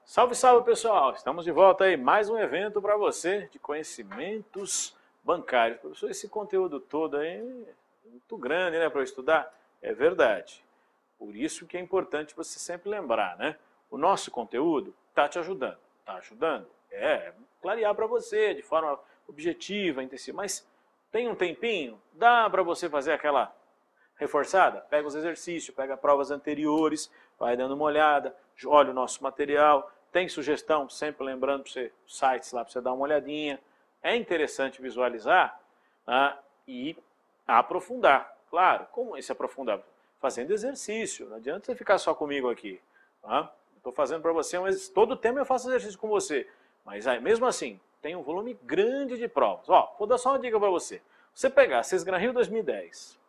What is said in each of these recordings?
Salve, salve pessoal! Estamos de volta aí, mais um evento para você de conhecimentos bancários. Professor, esse conteúdo todo aí é muito grande, né, para eu estudar? É verdade. Por isso que é importante você sempre lembrar, né? O nosso conteúdo está te ajudando. Está ajudando? Clarear para você de forma objetiva, intensiva. Mas tem um tempinho? Dá para você fazer aquela reforçada? Pega os exercícios, pega provas anteriores, vai dando uma olhada, olha o nosso material. Tem sugestão, sempre lembrando para você, sites lá para você dar uma olhadinha. É interessante visualizar e aprofundar. Claro, como é se aprofundar? Fazendo exercício. Não adianta você ficar só comigo aqui. Tá? Estou fazendo para você, mas todo tempo eu faço exercício com você. Mas aí, mesmo assim, tem um volume grande de provas. Ó, vou dar só uma dica para você. Você pegar Sesgran Rio 2010,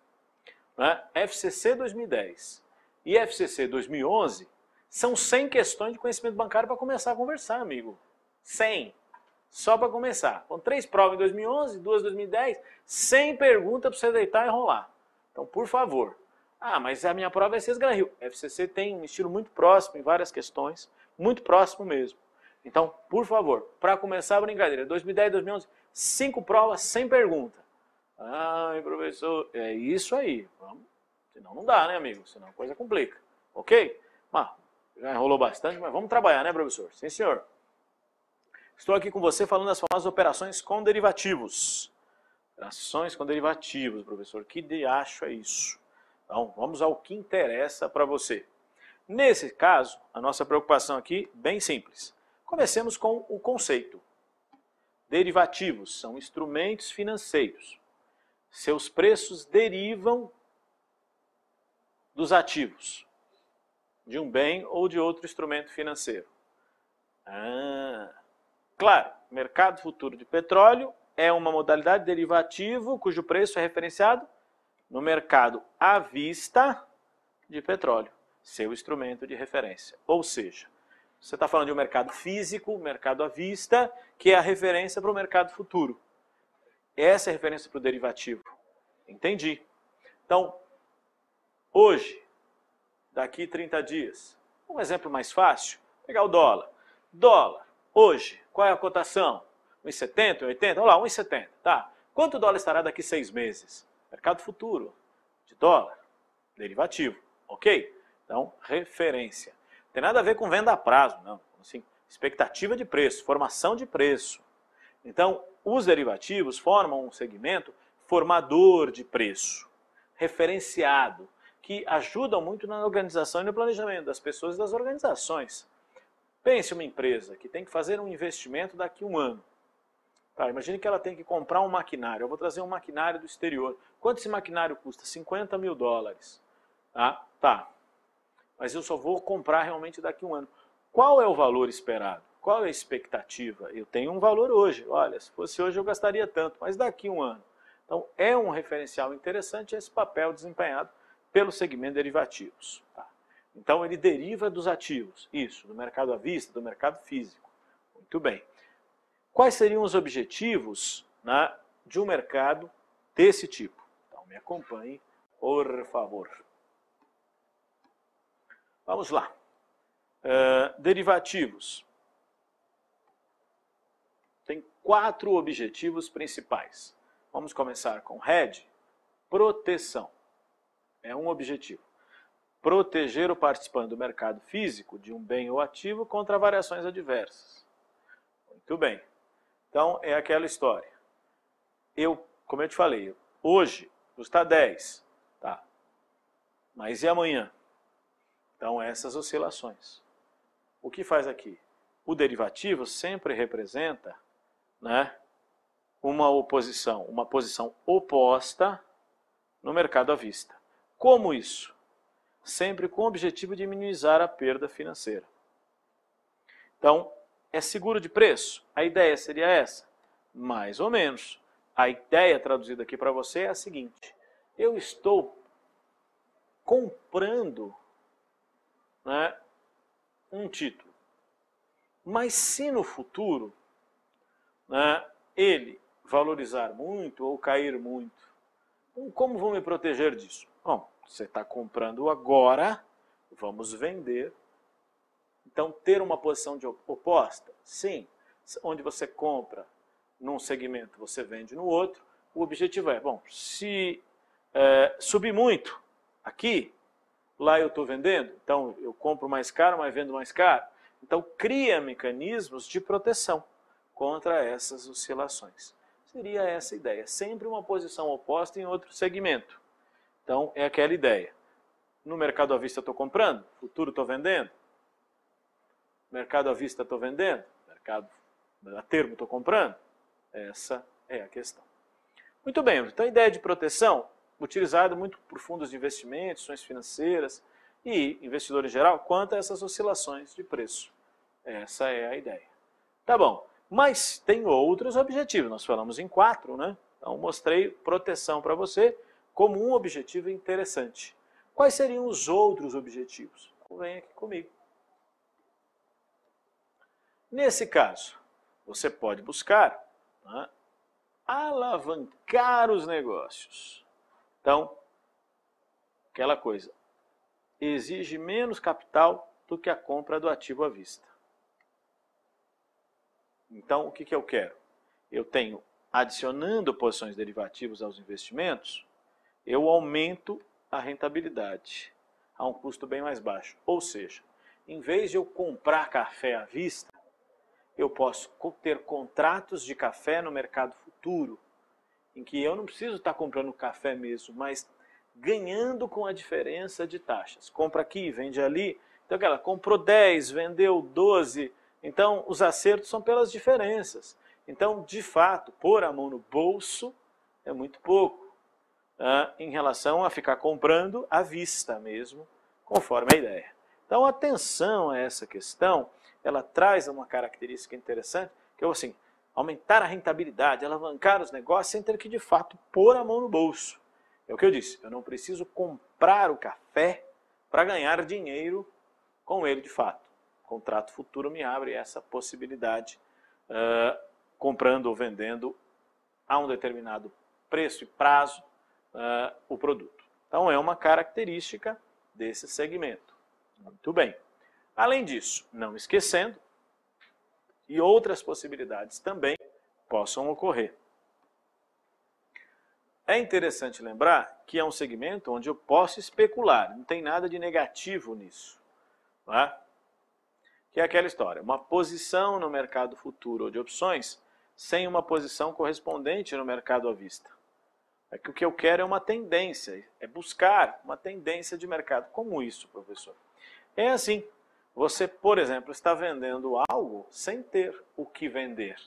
né, FCC 2010 e FCC 2011, são 100 questões de conhecimento bancário para começar a conversar, amigo. 100. Só para começar. Com 3 provas em 2011, 2 em 2010, 100 perguntas para você deitar e rolar. Então, por favor. Ah, mas a minha prova é Sesgran Rio. FCC tem um estilo muito próximo em várias questões, muito próximo mesmo. Então, por favor, para começar a brincadeira, 2010, 2011, 5 provas, 100 perguntas. Ai, professor, é isso aí. Vamos. Senão não dá, né, amigo? Senão a coisa complica. Ok? Já enrolou bastante, mas vamos trabalhar, né, professor? Sim, senhor. Estou aqui com você falando das famosas operações com derivativos. Operações com derivativos, professor. Que diacho é isso? Então, vamos ao que interessa para você. Nesse caso, a nossa preocupação aqui, bem simples. Comecemos com o conceito. Derivativos são instrumentos financeiros. Seus preços derivam dos ativos, de um bem ou de outro instrumento financeiro. Claro, mercado futuro de petróleo é uma modalidade de derivativo cujo preço é referenciado no mercado à vista de petróleo, seu instrumento de referência. Ou seja, você está falando de um mercado físico, mercado à vista, que é a referência para o mercado futuro. Essa é a referência para o derivativo. Entendi. Então, hoje, daqui 30 dias, um exemplo mais fácil, pegar o dólar. Dólar, hoje, qual é a cotação? 1,70, 1,80? Olha lá, 1,70, tá? Quanto o dólar estará daqui 6 meses? Mercado futuro de dólar, derivativo, ok? Então, referência. Não tem nada a ver com venda a prazo, não. Assim, expectativa de preço, formação de preço. Então, os derivativos formam um segmento formador de preço, referenciado, que ajudam muito na organização e no planejamento das pessoas e das organizações. Pense uma empresa que tem que fazer um investimento daqui a um ano. Tá, imagine que ela tem que comprar um maquinário. Eu vou trazer um maquinário do exterior. Quanto esse maquinário custa? 50 mil dólares. Tá. Mas eu só vou comprar realmente daqui a um ano. Qual é o valor esperado? Qual é a expectativa? Eu tenho um valor hoje. Olha, se fosse hoje eu gastaria tanto, mas daqui a um ano. Então, é um referencial interessante esse papel desempenhado pelo segmento de derivativos. Tá? Então, ele deriva dos ativos. Isso, do mercado à vista, do mercado físico. Muito bem. Quais seriam os objetivos, né, de um mercado desse tipo? Então, me acompanhe, por favor. Vamos lá. Derivativos. Tem 4 objetivos principais. Vamos começar com hedge, proteção. É um objetivo. Proteger o participante do mercado físico de um bem ou ativo contra variações adversas. Muito bem. Então, é aquela história. Como eu te falei, hoje custa 10. Tá. Mas e amanhã? Então, essas oscilações. O que faz aqui? O derivativo sempre representa, né, uma posição oposta no mercado à vista. Como isso? Sempre com o objetivo de minimizar a perda financeira. Então, é seguro de preço? A ideia seria essa? Mais ou menos. A ideia traduzida aqui para você é a seguinte: eu estou comprando, né, um título. Mas se no futuro, né, ele valorizar muito ou cair muito, Então, como vou me proteger disso? Bom, você está comprando agora, vamos vender. Então, ter uma posição oposta, sim. Onde você compra num segmento, você vende no outro. O objetivo é, bom, se subir muito aqui, lá eu estou vendendo, então eu compro mais caro, mas vendo mais caro. Então, cria mecanismos de proteção contra essas oscilações. Seria essa a ideia. Sempre uma posição oposta em outro segmento. Então, é aquela ideia. No mercado à vista estou comprando, futuro estou vendendo. Mercado à vista estou vendendo, mercado a termo estou comprando. Essa é a questão. Muito bem, então a ideia de proteção, utilizada muito por fundos de investimentos, ações financeiras e investidor em geral, quanto a essas oscilações de preço. Essa é a ideia. Tá bom, mas tem outros objetivos, nós falamos em 4, né? Então mostrei proteção para você como um objetivo interessante. Quais seriam os outros objetivos? Vem aqui comigo. Nesse caso, você pode buscar, né, alavancar os negócios. Então, aquela coisa, exige menos capital do que a compra do ativo à vista. Então, o que eu quero? Eu tenho, adicionando posições derivativas aos investimentos, eu aumento a rentabilidade a um custo bem mais baixo. Ou seja, em vez de eu comprar café à vista, eu posso ter contratos de café no mercado futuro, em que eu não preciso estar comprando café mesmo, mas ganhando com a diferença de taxas. Compra aqui, vende ali. Então, ela comprou 10, vendeu 12. Então, os acertos são pelas diferenças. Então, de fato, pôr a mão no bolso é muito pouco, em relação a ficar comprando à vista mesmo, conforme a ideia. Então, atenção a essa questão. Ela traz uma característica interessante, que é assim, aumentar a rentabilidade, alavancar os negócios sem ter que, de fato, pôr a mão no bolso. É o que eu disse, eu não preciso comprar o café para ganhar dinheiro com ele, de fato. O contrato futuro me abre essa possibilidade, comprando ou vendendo a um determinado preço e prazo o produto. Então, é uma característica desse segmento. Muito bem. Além disso, não esquecendo, e outras possibilidades também possam ocorrer. É interessante lembrar que é um segmento onde eu posso especular, não tem nada de negativo nisso. Não é? Que é aquela história, uma posição no mercado futuro ou de opções sem uma posição correspondente no mercado à vista. É que o que eu quero é uma tendência, é buscar uma tendência de mercado. Como isso, professor? É assim. Você, por exemplo, está vendendo algo sem ter o que vender.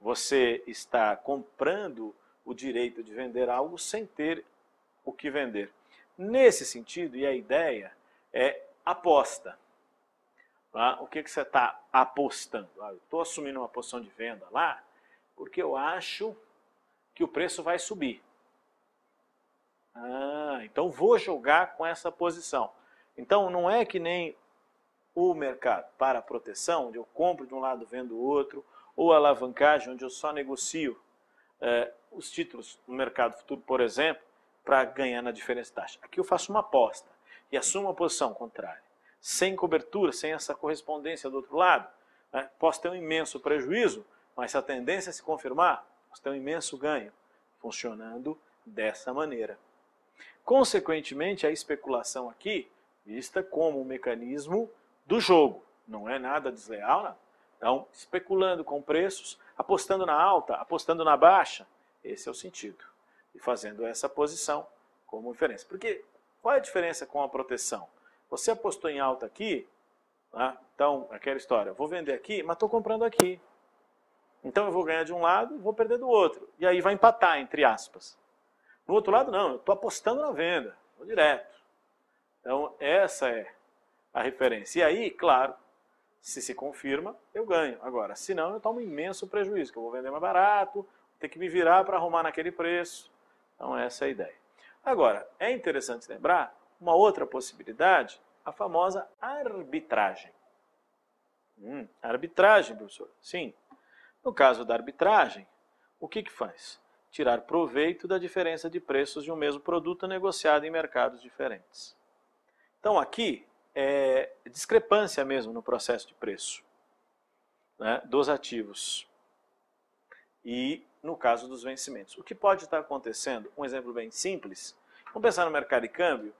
Você está comprando o direito de vender algo sem ter o que vender. Nesse sentido, e a ideia é aposta. Tá? O que você está apostando? Eu estou assumindo uma posição de venda lá porque eu acho que o preço vai subir. Então vou jogar com essa posição. Então não é que nem o mercado para proteção, onde eu compro de um lado, vendo do outro, ou alavancagem, onde eu só negocio os títulos no mercado futuro, por exemplo, para ganhar na diferença de taxa. Aqui eu faço uma aposta e assumo uma posição contrária. Sem cobertura, sem essa correspondência do outro lado, posso ter um imenso prejuízo, mas se a tendência se confirmar, posso ter um imenso ganho, funcionando dessa maneira. Consequentemente, a especulação aqui, vista como um mecanismo do jogo, não é nada desleal, não. Então, especulando com preços, apostando na alta, apostando na baixa, esse é o sentido. E fazendo essa posição como diferença. Porque qual é a diferença com a proteção? Você apostou em alta aqui, né? Então, aquela história, eu vou vender aqui, mas estou comprando aqui. Então eu vou ganhar de um lado e vou perder do outro. E aí vai empatar, entre aspas. No outro lado, não, eu estou apostando na venda, vou direto. Então, essa é a referência. E aí, claro, se confirma, eu ganho. Agora, se não, eu tomo um imenso prejuízo, que eu vou vender mais barato, ter que me virar para arrumar naquele preço. Então, essa é a ideia. Agora, é interessante lembrar uma outra possibilidade, a famosa arbitragem. Arbitragem, professor? Sim. No caso da arbitragem, o que faz? tirar proveito da diferença de preços de um mesmo produto negociado em mercados diferentes. Então aqui é discrepância mesmo no processo de preço, né, dos ativos e no caso dos vencimentos. O que pode estar acontecendo, um exemplo bem simples, vamos pensar no mercado de câmbio,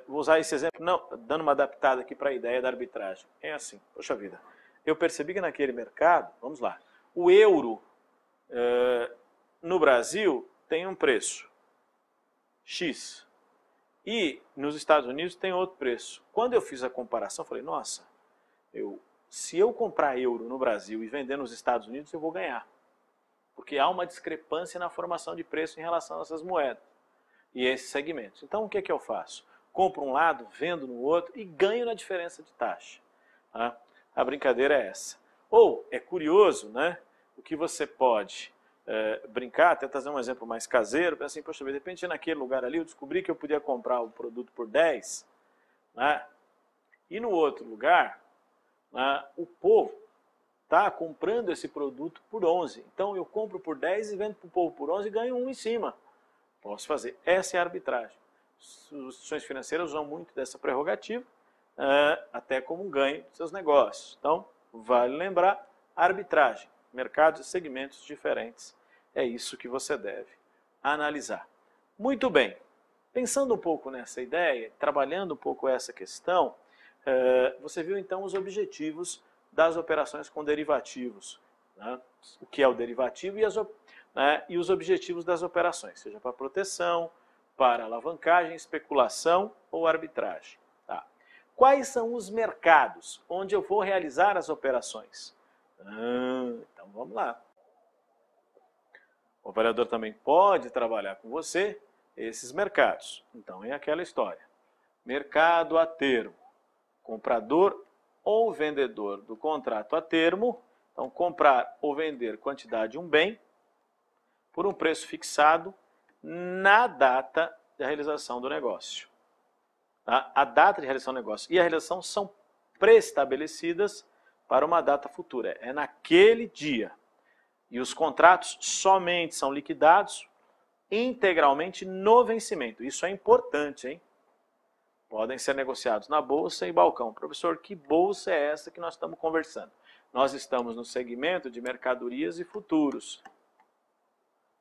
vou usar esse exemplo, não, dando uma adaptada aqui para a ideia da arbitragem. É assim, poxa vida, eu percebi que naquele mercado, vamos lá, o euro no Brasil tem um preço X e nos Estados Unidos tem outro preço. Quando eu fiz a comparação, eu falei, nossa, se eu comprar euro no Brasil e vender nos Estados Unidos, eu vou ganhar. Porque há uma discrepância na formação de preço em relação a essas moedas e esses segmentos. Então, o que é que eu faço? Compro um lado, vendo no outro e ganho na diferença de taxa. Tá? A brincadeira é essa. Ou, é curioso, né? O que você pode brincar, até trazer um exemplo mais caseiro, assim, poxa, de repente naquele lugar ali eu descobri que eu podia comprar o produto por 10, né? E no outro lugar, né, o povo está comprando esse produto por 11. Então eu compro por 10 e vendo para o povo por 11 e ganho 1 em cima. Posso fazer. Essa é a arbitragem. As instituições financeiras usam muito dessa prerrogativa, até como um ganho dos seus negócios. Então, vale lembrar, arbitragem, mercados e segmentos diferentes. É isso que você deve analisar. Muito bem. Pensando um pouco nessa ideia, trabalhando um pouco essa questão, você viu então os objetivos das operações com derivativos, né? O que é o derivativo e os objetivos das operações, seja para proteção, para alavancagem, especulação ou arbitragem. Tá. Quais são os mercados onde eu vou realizar as operações? Então vamos lá. O operador também pode trabalhar com você esses mercados. Então é aquela história. Mercado a termo, comprador ou vendedor do contrato a termo, então comprar ou vender quantidade de um bem por um preço fixado na data da realização do negócio. Tá? A data de realização do negócio e a realização são pré-estabelecidas para uma data futura, é naquele dia. E os contratos somente são liquidados integralmente no vencimento. Isso é importante, hein? Podem ser negociados na bolsa e balcão. Professor, que bolsa é essa que nós estamos conversando? Nós estamos no segmento de mercadorias e futuros.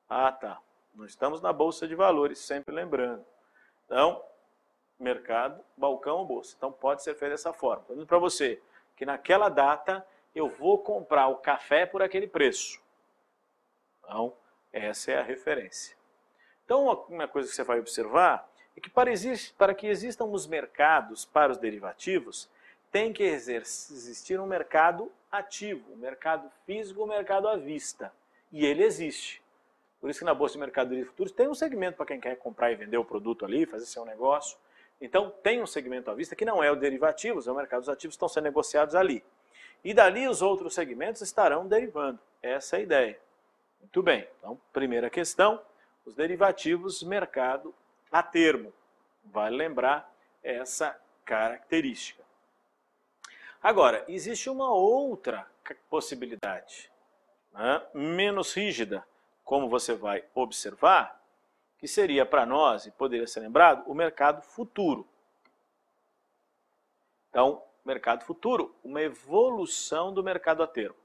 Ah, tá. Nós estamos na bolsa de valores, sempre lembrando. Então, mercado, balcão ou bolsa. Então, pode ser feito dessa forma. Estou dizendo para você que naquela data eu vou comprar o café por aquele preço. Então, essa é a referência. Então, uma coisa que você vai observar é que para que existam os mercados para os derivativos, tem que existir um mercado ativo, um mercado físico, um mercado à vista. E ele existe. Por isso que na Bolsa de Mercadoria e Futuros tem um segmento para quem quer comprar e vender o produto ali, fazer seu negócio. Então, tem um segmento à vista que não é o derivativos, é o mercado dos ativos que estão sendo negociados ali. E dali os outros segmentos estarão derivando. Essa é a ideia. Muito bem. Então, primeira questão, os derivativos, mercado a termo. Vale lembrar essa característica. Agora, existe uma outra possibilidade, né, menos rígida, como você vai observar, que seria para nós, e poderia ser lembrado, o mercado futuro. Então, mercado futuro, uma evolução do mercado a termo.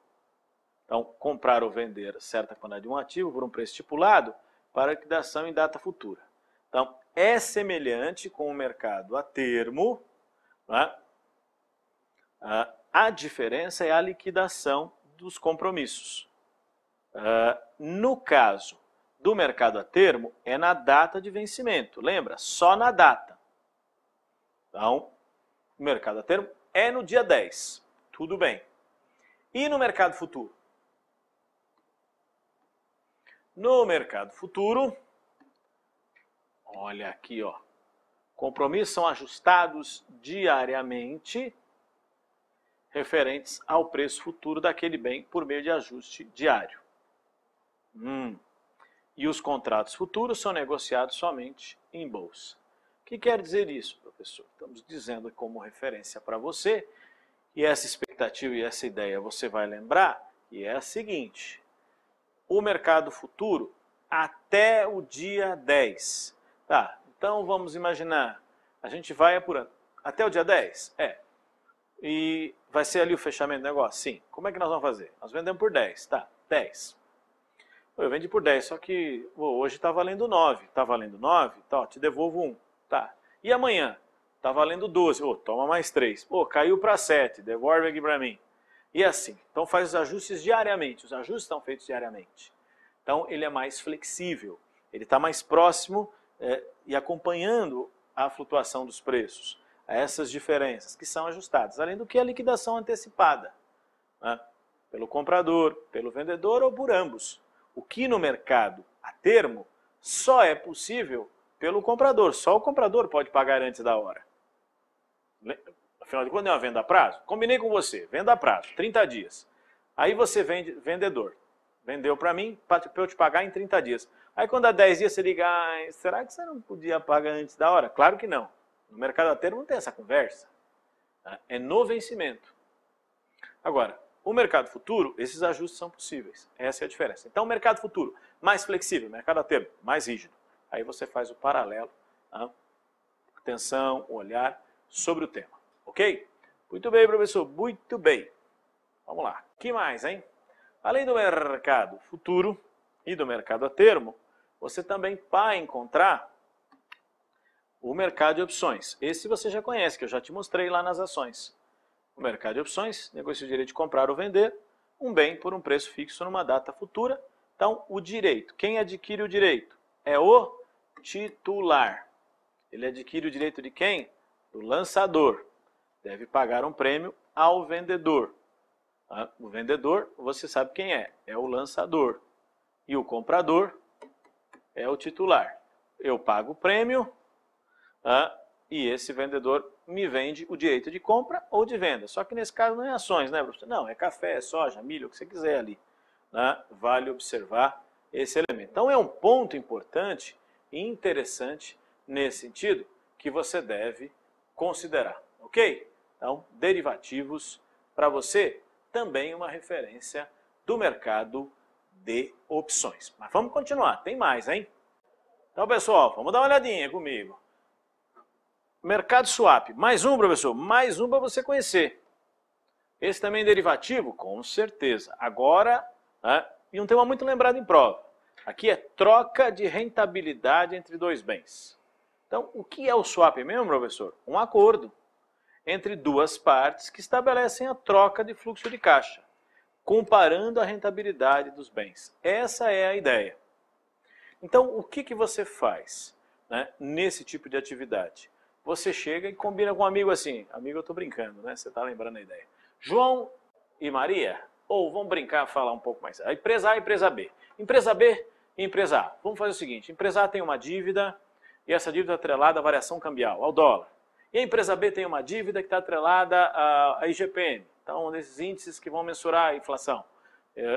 Então, comprar ou vender certa quantidade de um ativo por um preço estipulado para liquidação em data futura. Então, é semelhante com o mercado a termo, né? A diferença é a liquidação dos compromissos. No caso do mercado a termo, é na data de vencimento. Lembra? Só na data. Então, o mercado a termo é no dia 10. Tudo bem. E no mercado futuro? No mercado futuro, olha aqui, ó. Compromissos são ajustados diariamente referentes ao preço futuro daquele bem por meio de ajuste diário. E os contratos futuros são negociados somente em bolsa. O que quer dizer isso, professor? Estamos dizendo como referência para você, e essa expectativa e essa ideia você vai lembrar, e é a seguinte: o mercado futuro até o dia 10. Tá, então vamos imaginar, a gente vai apurando. Até o dia 10? É. E vai ser ali o fechamento do negócio? Sim. Como é que nós vamos fazer? Nós vendemos por 10, tá, 10. Eu vendi por 10, só que hoje está valendo 9. Está valendo 9? Tá, te devolvo 1. Tá. E amanhã? Está valendo 12. Toma mais 3. Caiu para 7. Devolve aqui para mim. E assim. Então faz os ajustes diariamente. Os ajustes estão feitos diariamente. Então ele é mais flexível. Ele está mais próximo e acompanhando a flutuação dos preços. A essas diferenças que são ajustadas. Além do que a liquidação antecipada. Né? Pelo comprador, pelo vendedor ou por ambos. O que no mercado a termo só é possível pelo comprador. Só o comprador pode pagar antes da hora. Afinal de contas, é uma venda a prazo. Combinei com você, venda a prazo, 30 dias. Aí você vende, vendedor, vendeu para mim para eu te pagar em 30 dias. Aí quando dá 10 dias você liga, será que você não podia pagar antes da hora? Claro que não. No mercado a termo não tem essa conversa. É no vencimento. Agora, o mercado futuro, esses ajustes são possíveis. Essa é a diferença. Então, o mercado futuro, mais flexível, mercado a termo, mais rígido. Aí você faz o paralelo, atenção, olhar sobre o tema. Ok? Muito bem, professor, muito bem. Vamos lá. O que mais, hein? Além do mercado futuro e do mercado a termo, você também vai encontrar o mercado de opções. Esse você já conhece, que eu já te mostrei lá nas ações. O mercado de opções negocia o direito de comprar ou vender um bem por um preço fixo numa data futura. Então, o direito. Quem adquire o direito? É o titular. Ele adquire o direito de quem? Do lançador. Deve pagar um prêmio ao vendedor. O vendedor, você sabe quem é? É o lançador. E o comprador é o titular. Eu pago o prêmio e esse vendedor me vende o direito de compra ou de venda. Só que nesse caso não é ações, né, professor? Não, é café, é soja, milho, o que você quiser ali. Vale observar esse elemento. Então é um ponto importante e interessante nesse sentido que você deve considerar, ok? Então, derivativos para você também uma referência do mercado de opções. Mas vamos continuar, tem mais, hein? Então, pessoal, vamos dar uma olhadinha comigo. Mercado swap. Mais um, professor? Mais um para você conhecer. Esse também é derivativo? Com certeza. Agora, e um tema muito lembrado em prova. Aqui é troca de rentabilidade entre dois bens. Então, o que é o swap mesmo, professor? Um acordo entre duas partes que estabelecem a troca de fluxo de caixa, comparando a rentabilidade dos bens. Essa é a ideia. Então, o que você faz nesse tipo de atividade? Você chega e combina com um amigo assim, amigo eu estou brincando, né? Você está lembrando a ideia. João e Maria, ou vamos brincar, falar um pouco mais. A empresa A e a empresa B. Empresa B e empresa A. Vamos fazer o seguinte, a empresa A tem uma dívida e essa dívida é atrelada à variação cambial, ao dólar. E a empresa B tem uma dívida que está atrelada à IGPM, então desses índices que vão mensurar a inflação,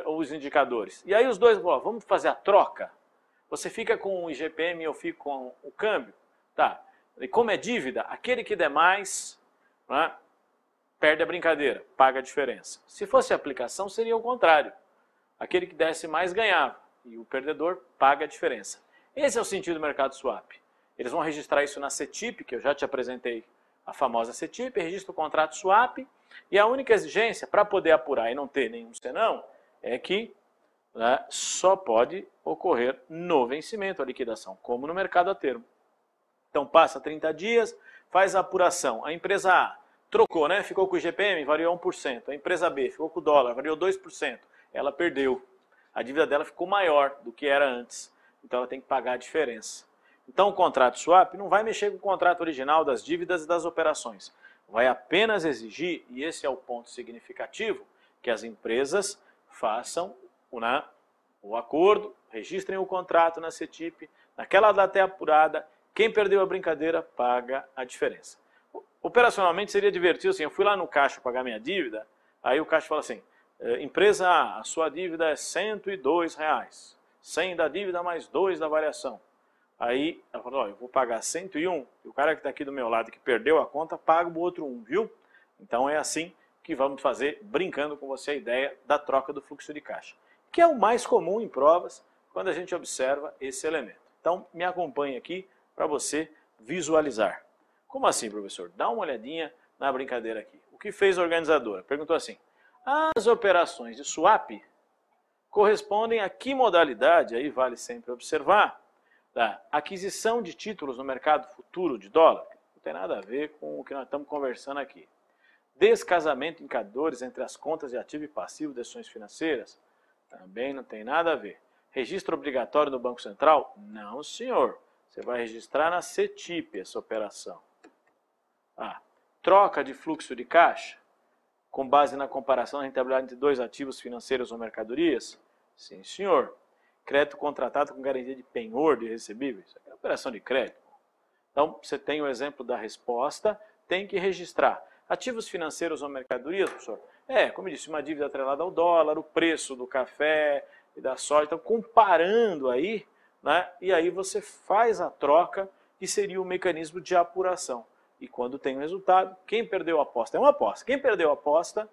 ou os indicadores. E aí os dois, vamos fazer a troca? Você fica com o IGPM e eu fico com o câmbio? Tá. E como é dívida, aquele que der mais, perde a brincadeira, paga a diferença. Se fosse aplicação, seria o contrário. Aquele que desse mais ganhava e o perdedor paga a diferença. Esse é o sentido do mercado swap. Eles vão registrar isso na CETIP, que eu já te apresentei, a famosa CETIP, registra o contrato swap, e a única exigência para poder apurar e não ter nenhum senão é que só pode ocorrer no vencimento a liquidação, como no mercado a termo. Então passa 30 dias, faz a apuração. A empresa A trocou, ficou com o IGPM, variou 1%. A empresa B ficou com o dólar, variou 2%. Ela perdeu. A dívida dela ficou maior do que era antes. Então ela tem que pagar a diferença. Então o contrato swap não vai mexer com o contrato original das dívidas e das operações. Vai apenas exigir, e esse é o ponto significativo, que as empresas façam o acordo, registrem o contrato na CETIP, naquela data é apurada. Quem perdeu a brincadeira paga a diferença. Operacionalmente seria divertido assim, eu fui lá no caixa pagar minha dívida, aí o caixa fala assim, empresa A, a sua dívida é R$102, 100 da dívida mais 2 da variação. Aí ela falou, eu vou pagar 101, e o cara que está aqui do meu lado que perdeu a conta, paga o outro 1, viu? Então é assim que vamos fazer, brincando com você, a ideia da troca do fluxo de caixa, que é o mais comum em provas, quando a gente observa esse elemento. Então, me acompanhe aqui para você visualizar. Como assim, professor? Dá uma olhadinha na brincadeira aqui. O que fez a organizadora? Perguntou assim, as operações de swap correspondem a que modalidade? Aí vale sempre observar, da aquisição de títulos no mercado futuro de dólar. Não tem nada a ver com o que nós estamos conversando aqui. Descasamento em indicadores entre as contas de ativo e passivo de ações financeiras? Também não tem nada a ver. Registro obrigatório no Banco Central? Não, senhor. Você vai registrar na CETIP essa operação. Troca de fluxo de caixa? Com base na comparação da rentabilidade entre dois ativos financeiros ou mercadorias? Sim, senhor. Crédito contratado com garantia de penhor de recebíveis? Isso é operação de crédito. Então, você tem o exemplo da resposta, tem que registrar. Ativos financeiros ou mercadorias, professor? Como eu disse, uma dívida atrelada ao dólar, o preço do café e da soja. Então, comparando aí, né, e aí você faz a troca, que seria o mecanismo de apuração. E quando tem o resultado, quem perdeu a aposta é uma aposta. Quem perdeu a aposta,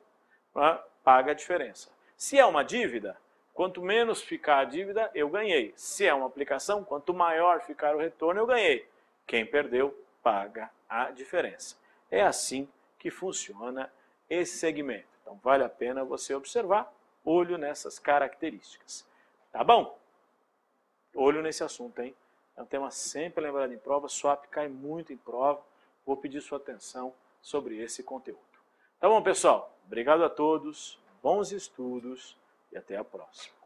né, paga a diferença. Se é uma dívida, quanto menos ficar a dívida, eu ganhei. Se é uma aplicação, quanto maior ficar o retorno, eu ganhei. Quem perdeu, paga a diferença. É assim que funciona esse segmento. Então, vale a pena você observar, olho nessas características. Tá bom? Olho nesse assunto, hein? É um tema sempre lembrado em prova, swap cai muito em prova. Vou pedir sua atenção sobre esse conteúdo. Tá bom, pessoal? Obrigado a todos, bons estudos e até a próxima.